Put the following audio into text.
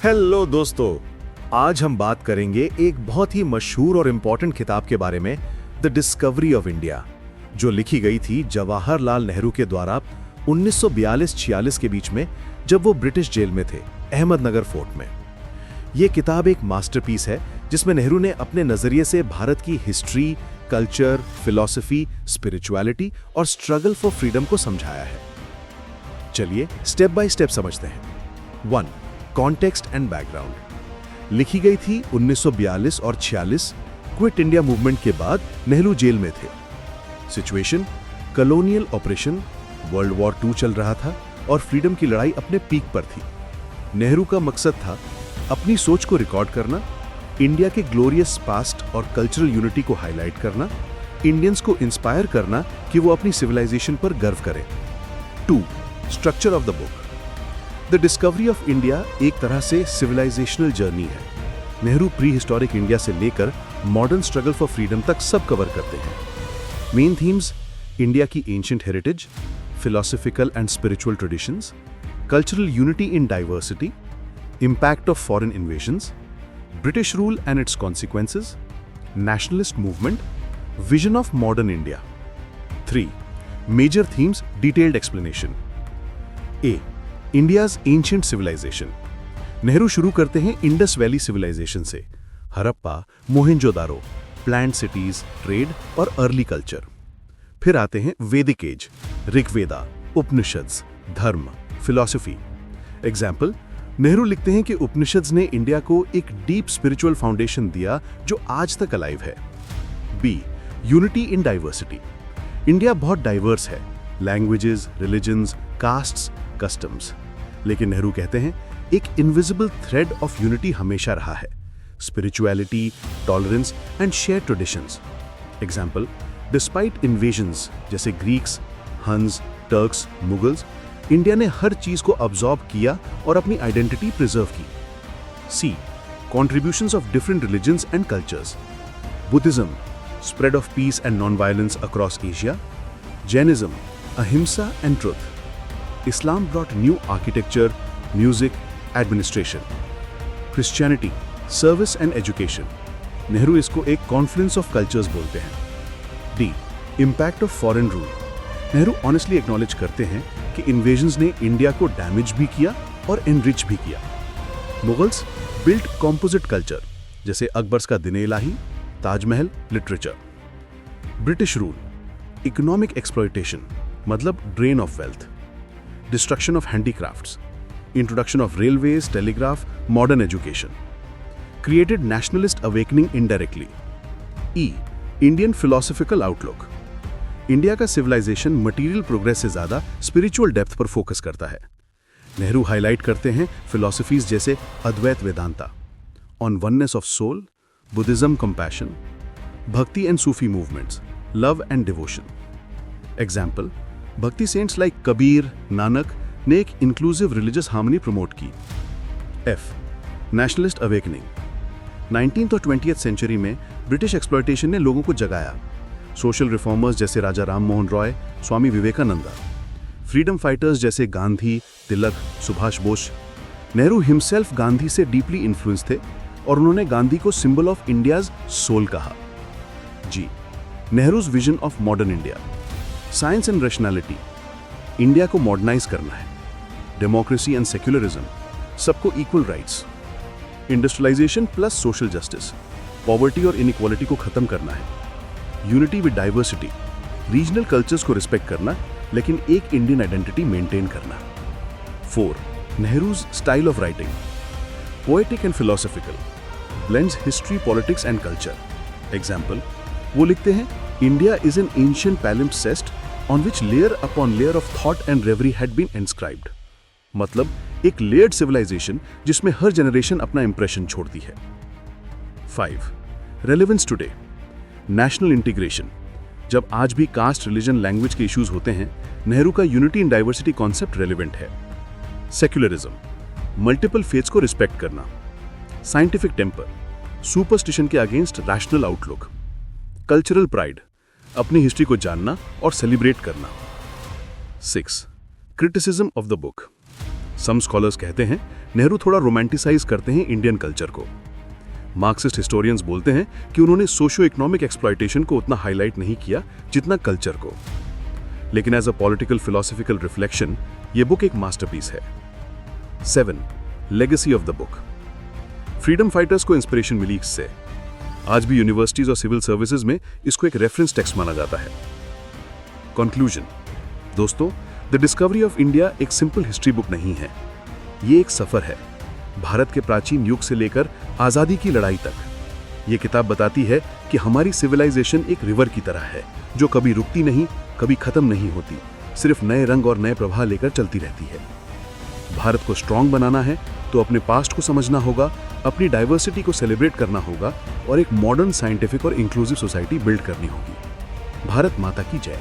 Hello दोस्तों, आज हम बात करेंगे एक बहुत ही मशहूर और इम्पोर्टेंट किताब के बारे में, द डिस्कवरी ऑफ इंडिया, जो लिखी गई थी जवाहरलाल नेहरू के द्वारा 1942-46 के बीच में, जब वो ब्रिटिश जेल में थे, अहमदनगर फोर्ट में। ये किताब एक मास्टरपीस है जिसमें नेहरू ने अपने नजरिए से भारत की हिस्ट्री, कल्चर, फिलॉसफी, स्पिरिचुअलिटी और स्ट्रगल फॉर फ्रीडम को समझाया है। चलिए स्टेप बाय स्टेप समझते हैं। 1. Context and background. लिखी गई थी 1942 और 46 क्विट इंडिया मूवमेंट के बाद नेहरू जेल में थे। Situation, colonial operation, world war 2 चल रहा था और फ्रीडम की लड़ाई अपने पीक पर थी। नेहरू का मकसद था अपनी सोच को रिकॉर्ड करना, इंडिया के ग्लोरियस पास्ट और कल्चरल यूनिटी को हाईलाइट करना, इंडियंस को इंस्पायर करना कि वो अपनी सिविलाइजेशन पर गर्व करें। 2. Structure of the book. The discovery of India एक तरह से सिविलाइजेशनल जर्नी है। नेहरू प्री हिस्टोरिक इंडिया से लेकर मॉडर्न स्ट्रगल फॉर फ्रीडम तक सब कवर करते हैं। मेन थीम्स: इंडिया की ancient heritage, philosophical and spiritual traditions, cultural unity in diversity, impact of foreign invasions, British rule and its consequences, nationalist movement, vision of modern India. 3. Major themes, detailed explanation. A. India's ancient civilisation. Nehru शुरू करते हैं Indus valley civilisation से। Harappa, Mohenjodaro, planned cities, trade और early culture. फिर आते हैं वैदिक as, Rigveda, Upanishads, धर्म, फिलॉसफी। एग्जाम्पल, नेहरू लिखते हैं कि उपनिषद्स ने इंडिया को एक डीप स्पिरिचुअल फाउंडेशन दिया जो आज तक अलाइव है। B. Unity in diversity. India बहुत डाइवर्स है, लैंग्वेजेस, रिलीजन्स, कास्ट्स, कस्टम्स। लेकिन नेहरू कहते हैं एक इनविजिबल थ्रेड ऑफ यूनिटी हमेशा रहा है: spirituality, tolerance and share traditions. Example, despite invasions जैसे ग्रीक्स, हंस, टर्क्स, मुगल्स, इंडिया ने हर चीज को अब्सॉर्ब किया और अपनी आइडेंटिटी प्रिजर्व की। C. Contributions of different religions and cultures. Buddhism, spread of peace and non violence across Asia. Jainism, ahimsa and truth. Islam brought new architecture, music, administration. Christianity, service and education. Nehru इसको एक Confluence of cultures बोलते हैं। D. Impact of foreign rule. Nehru honestly acknowledge करते हैं कि invasions ने India को damage भी किया और एनरिच भी किया। मुगल्स बिल्ट कॉम्पोजिट कल्चर जैसे अकबर्स का दिन-ए-इलाही, Taj Mahal, literature. British rule, economic exploitation मतलब drain of wealth, destruction of handicrafts, introduction of railways, telegraph, modern education, created nationalist awakening indirectly. E. Indian philosophical outlook. India का civilisation material progress से ज्यादा spiritual depth पर focus करता है। Nehru highlight करते हैं philosophies जैसे Advaita Vedanta, on oneness of soul, Buddhism compassion, bhakti and Sufi movements, love and devotion. Example, bhakti saints like Kabir, Nanak ने एक इंक्लूसिव रिलीजियस हार्मनी प्रमोट की। एफ. Nationalist awakening. 19th और 20th सेंचुरी में ब्रिटिश एक्सप्लॉयटेशन ने लोगों को जगाया। सोशल रिफॉर्मर्स जैसे राजा राम मोहन रॉय, स्वामी विवेकानंदा, फ्रीडम फाइटर्स जैसे गांधी, तिलक, सुभाष बोस। नेहरू हिमसेल्फ गांधी से डीपली इन्फ्लुएंस थे और उन्होंने गांधी को सिंबल ऑफ इंडियाज सोल कहा। G. Nehru's vision of modern India. Science and rationality. India को मॉडर्नाइज करना है। डेमोक्रेसी एंड सेक्युलरिज्म, सबको equal rights. Industrialization plus social justice, poverty और इनइक्वालिटी को खत्म करना है। Unity with diversity, regional cultures को रिस्पेक्ट करना लेकिन एक इंडियन आइडेंटिटी मेंटेन करना। 4. Nehru's style of writing. Poetic and philosophical, blends history, politics and culture. Example, वो लिखते हैं India is an ancient palimpsest on which layer upon layer of thought and reverie had been inscribed. मतलब एक layered civilisation जिसमें हर generation अपना impression छोड़ती है। 5. Relevance today. National integration. जब आज भी कास्ट, रिलीजन, लैंग्वेज के इश्यूज होते हैं, नेहरू का unity in diversity concept relevant है। सेक्युलरिज्म, मल्टीपल फेथ्स को रिस्पेक्ट करना। साइंटिफिक टेम्पर, सुपरस्टिशन के against rational outlook. Cultural pride, अपनी हिस्ट्री को जानना और सेलिब्रेट करना। 6. Criticism of the book. Some scholars कहते हैं नेहरू थोड़ा रोमांटिसाइज करते हैं इंडियन कल्चर को। मार्क्सिस्ट हिस्टोरियंस बोलते हैं कि उन्होंने सोशियो इकोनॉमिक एक्सप्लॉयटेशन को उतना हाईलाइट नहीं किया जितना कल्चर को। लेकिन as a political philosophical reflection ये बुक एक मास्टरपीस है। 7. Legacy of the book. Freedom fighters को इंस्पिरेशन मिली इससे। आज भी यूनिवर्सिटीज और सिविल सर्विसेज में इसको एक रेफरेंस टेक्स्ट माना जाता है। कंक्लूजन। दोस्तों, द डिस्कवरी ऑफ इंडिया एक सिंपल हिस्ट्री बुक नहीं है, ये एक सफर है भारत के प्राचीन युग से लेकर आजादी की लड़ाई तक। ये किताब बताती है कि हमारी सिविलाइजेशन एक रिवर की तरह है जो कभी रुकती नहीं, कभी खत्म नहीं होती, सिर्फ नए रंग और नए प्रवाह लेकर चलती रहती है। भारत को स्ट्रांग बनाना है तो अपने पास्ट को समझना होगा, अपनी डाइवर्सिटी को सेलिब्रेट करना होगा और एक मॉडर्न साइंटिफिक और इंक्लूसिव सोसाइटी बिल्ड करनी होगी। भारत माता की जय।